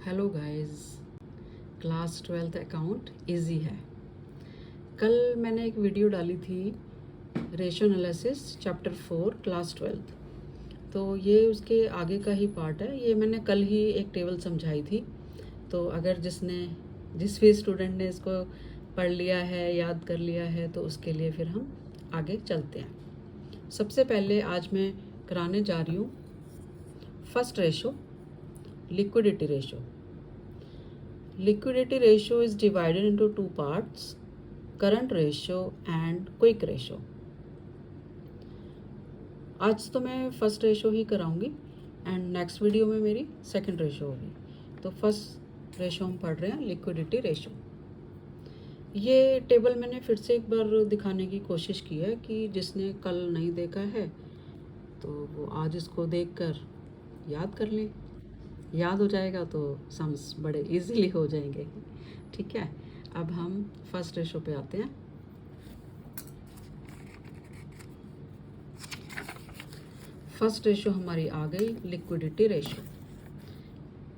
Hello guys, class 12th account easy है। कल मैंने एक वीडियो डाली थी ratio analysis chapter 4 class 12th। तो ये उसके आगे का ही पार्ट है। ये मैंने कल ही एक टेबल समझाई थी। तो अगर जिस भी स्टूडेंट ने इसको पढ़ लिया है, याद कर लिया है, तो उसके लिए फिर हम आगे चलते हैं। सबसे पहले आज मैं कराने जा रही हूँ first ratio, liquidity ratio. Liquidity ratio is divided into two parts, current ratio and quick ratio. आज तो मैं फर्स्ट रेशो ही कराऊंगी एंड नेक्स्ट वीडियो में मेरी सेकंड रेशो होगी। तो फर्स्ट रेशो हम पढ़ रहे हैं लिक्विडिटी रेशो। ये टेबल मैंने फिर से एक बार दिखाने की कोशिश की है कि जिसने कल नहीं देखा है तो वो आज इसको देखकर याद कर लें। याद हो जाएगा तो सम्स बड़े इजीली हो जाएंगे। ठीक है, अब हम फर्स्ट रेशो पे आते हैं। फर्स्ट रेशो हमारी आ गई लिक्विडिटी रेशो।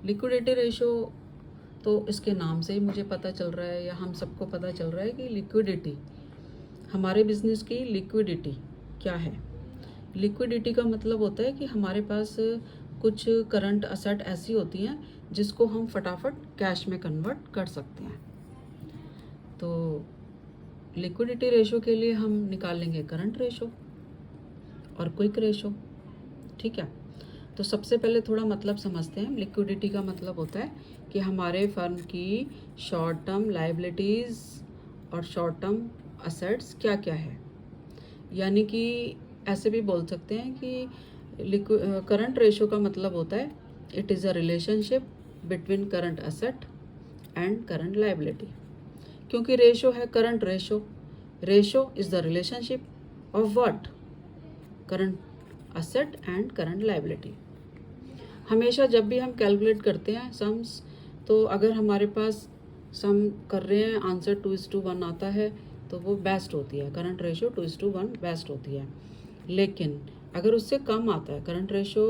लिक्विडिटी रेशो तो इसके नाम से ही मुझे पता चल रहा है या हम सबको पता चल रहा है कि लिक्विडिटी, हमारे बिजनेस की लिक्विडिटी क्या है। लिक्विडिटी का मतलब होता है कि हमारे पास कुछ करंट असेट ऐसी होती हैं जिसको हम फटाफट कैश में कन्वर्ट कर सकते हैं। तो लिक्विडिटी रेशो के लिए हम निकालेंगे करंट रेशो और क्विक रेशो। ठीक है, तो सबसे पहले थोड़ा मतलब समझते हैं। लिक्विडिटी का मतलब होता है कि हमारे फर्म की शॉर्ट टर्म लायबिलिटीज़ और शॉर्ट टर्म असेट्स क्या क्या है। यानी कि ऐसे भी बोल सकते हैं कि करंट रेशो का मतलब होता है it is a relationship between current asset and current liability. क्योंकि रेशो है current ratio, ratio is the relationship of what, current asset and current liability. हमेशा जब भी हम कैलकुलेट करते हैं सम्स, तो अगर हमारे पास सम कर रहे हैं आंसर 2:1 आता है तो वो बेस्ट होती है। करंट रेशो 2:1 बेस्ट होती है। लेकिन अगर उससे कम आता है, करंट रेशो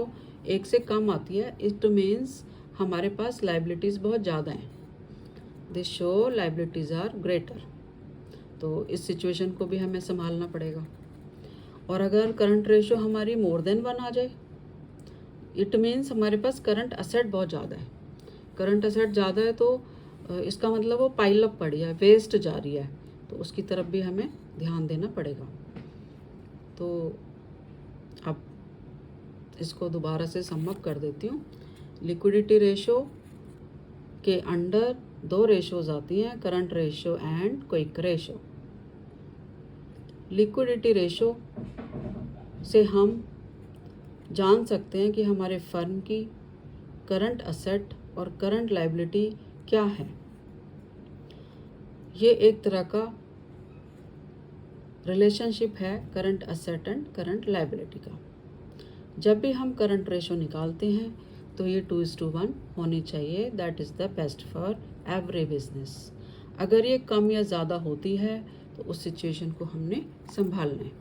1 से कम आती है, इट मीन्स हमारे पास लायबिलिटीज़ बहुत ज़्यादा हैं। This show liabilities are greater. तो इस सिचुएशन को भी हमें संभालना पड़ेगा। और अगर करंट रेशो हमारी मोर देन 1 आ जाए, इट मीन्स हमारे पास करंट असेट बहुत ज़्यादा है। करंट असेट ज़्यादा है तो इसका मतलब वो पाइल अप पड़ी है, वेस्ट जा रही है, तो उसकी तरफ भी हमें ध्यान देना पड़ेगा। तो अब इसको दोबारा से समअप कर देती हूँ। लिक्विडिटी रेशो के अंडर 2 रेशोज आती हैं, current ratio and quick ratio. Liquidity ratio से हम जान सकते हैं कि हमारे फर्म की करंट असेट और करंट लायबिलिटी क्या है। ये एक तरह का रिलेशनशिप है current asset and current liability का। जब भी हम करंट रेशो निकालते हैं तो ये 2:1 होनी चाहिए। That is the best for every business. अगर ये कम या ज़्यादा होती है तो उस सिचुएशन को हमने संभालना है।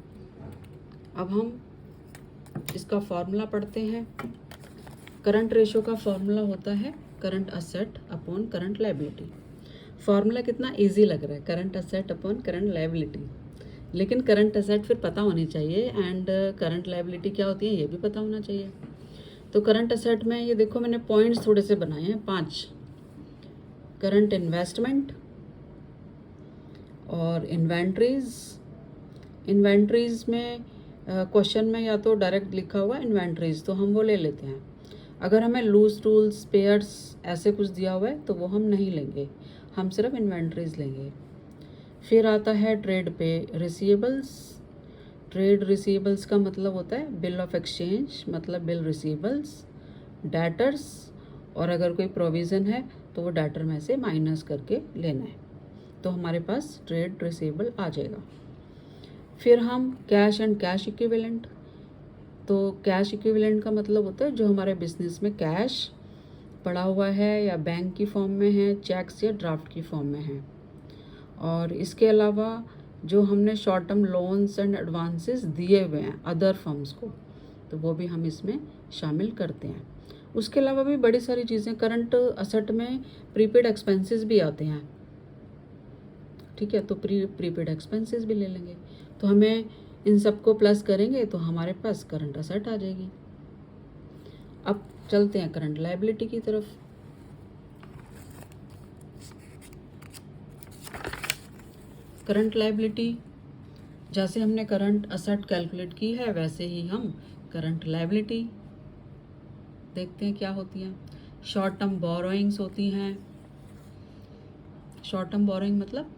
अब हम इसका फॉर्मूला पढ़ते हैं। करंट रेशो का फॉर्मूला होता है current asset upon current liability. Formula कितना इजी लग रहा है, current asset upon current liability. लेकिन करंट असेट फिर पता होनी चाहिए एंड करंट लायबिलिटी क्या होती है ये भी पता होना चाहिए। तो करंट असेट में ये देखो मैंने पॉइंट्स थोड़े से बनाए हैं 5। करंट इन्वेस्टमेंट और इन्वेंट्रीज। इन्वेंट्रीज में क्वेश्चन में या तो डायरेक्ट लिखा हुआ इन्वेंट्रीज, तो हम वो ले लेते हैं। अगर हमें लूज टूल्स, स्पेयर्स ऐसे कुछ दिया हुआ है तो वो हम नहीं लेंगे, हम सिर्फ इन्वेंट्रीज लेंगे। फिर आता है ट्रेड पे रिसीवेबल्स। ट्रेड रिसीवेबल्स का मतलब होता है बिल ऑफ एक्सचेंज, मतलब बिल रिसीवेबल्स। डेटर्स, और अगर कोई प्रोविज़न है तो वो डेटर में से माइनस करके लेना है, तो हमारे पास ट्रेड रिसीवेबल आ जाएगा। फिर हम कैश एंड कैश इक्विवेलेंट। तो कैश इक्विवेलेंट का मतलब होता है जो हमारे बिजनेस में कैश पड़ा हुआ है या बैंक की फॉर्म में है, चेक्स या ड्राफ्ट की फॉर्म में है। और इसके अलावा जो हमने short term loans and advances दिए हुए हैं अदर फर्म्स को, तो वो भी हम इसमें शामिल करते हैं। उसके अलावा भी बड़ी सारी चीज़ें करंट असेट में प्रीपेड एक्सपेंसेस भी आते हैं, ठीक है, तो प्रीपेड एक्सपेंसेस भी ले लेंगे। तो हमें इन सबको प्लस करेंगे तो हमारे पास करंट असेट आ जाएगी। अब चलते हैं करंट लायबिलिटी की तरफ। करंट लायबिलिटी, जैसे हमने करंट असेट कैलकुलेट की है वैसे ही हम करंट लायबिलिटी देखते हैं क्या होती हैं। शॉर्ट टर्म बोरोइंग्स होती हैं। शॉर्ट टर्म बोरोइंग मतलब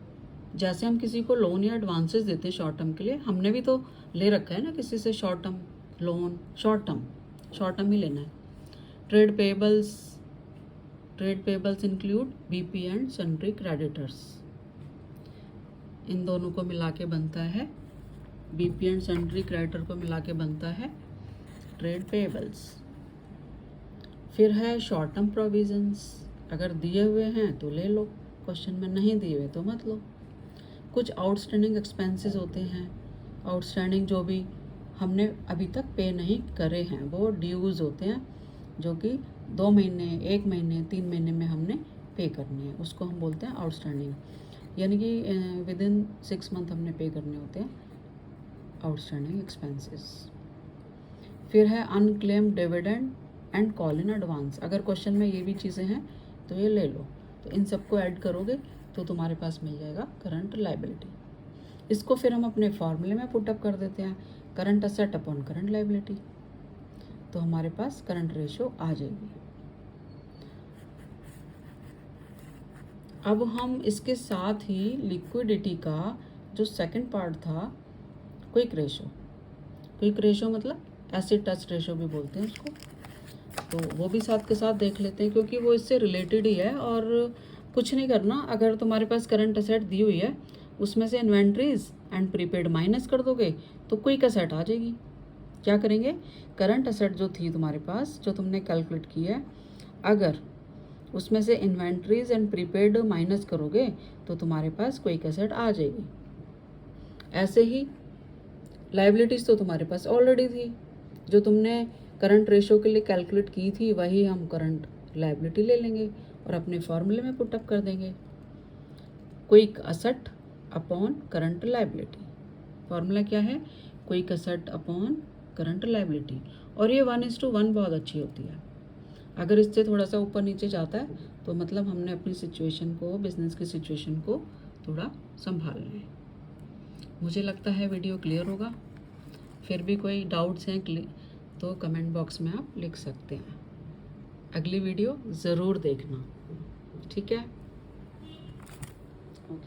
जैसे हम किसी को लोन या एडवांसेस देते हैं शॉर्ट टर्म के लिए, हमने भी तो ले रखा है ना किसी से short term loan, short term ही लेना है। Trade payables include BP and sundry creditors, इन दोनों को मिला के बनता है, बीपी एंड सन्ड्री क्रेडिटर को मिला के बनता है ट्रेड पेबल्स। फिर है शॉर्ट टर्म प्रोविजंस, अगर दिए हुए हैं तो ले लो, क्वेश्चन में नहीं दिए हुए तो मत लो। कुछ आउटस्टैंडिंग एक्सपेंसेस होते हैं, आउटस्टैंडिंग जो भी हमने अभी तक पे नहीं करे हैं वो ड्यूज़ होते हैं, जो कि 2 महीने, 1 महीने, 3 महीने में हमने पे करने हैं, उसको हम बोलते हैं आउटस्टैंडिंग, यानी कि विद इन 6 मंथ हमने पे करने होते हैं आउटस्टैंडिंग एक्सपेंसेस। फिर है unclaimed dividend and call in advance, अगर क्वेश्चन में ये भी चीज़ें हैं तो ये ले लो, तो इन सबको ऐड करोगे तो तुम्हारे पास मिल जाएगा करंट लायबिलिटी। इसको फिर हम अपने फॉर्मूले में पुटअप कर देते हैं, current asset upon current liability, तो हमारे पास करंट रेशो आ जाएगी। अब हम इसके साथ ही लिक्विडिटी का जो सेकंड पार्ट था, क्विक रेशो मतलब एसिड टच रेशो भी बोलते हैं उसको, तो वो भी साथ के साथ देख लेते हैं क्योंकि वो इससे रिलेटेड ही है। और कुछ नहीं करना, अगर तुम्हारे पास करंट असेट दी हुई है उसमें से इन्वेंट्रीज एंड प्रीपेड माइनस कर दोगे तो क्विक असेट आ जाएगी। क्या करेंगे, करंट असेट जो थी तुम्हारे पास, जो तुमने कैलकुलेट की है, अगर उसमें से इन्वेंट्रीज एंड प्रीपेड माइनस करोगे तो तुम्हारे पास क्विक असेट आ जाएगी। ऐसे ही लायबिलिटीज़ तो तुम्हारे पास ऑलरेडी थी, जो तुमने करंट रेशो के लिए कैलकुलेट की थी वही हम करंट लायबिलिटी ले लेंगे और अपने फॉर्मूले में पुटअप कर देंगे, quick asset upon current liability. Formula क्या है, quick asset upon current liability, और ये 1:1 बहुत अच्छी होती है। अगर इससे थोड़ा सा ऊपर नीचे जाता है तो मतलब हमने अपनी सिचुएशन को, बिजनेस की सिचुएशन को थोड़ा संभालना है। मुझे लगता है वीडियो क्लियर होगा। फिर भी कोई डाउट्स हैं तो कमेंट बॉक्स में आप लिख सकते हैं। अगली वीडियो ज़रूर देखना, ठीक है, ओके।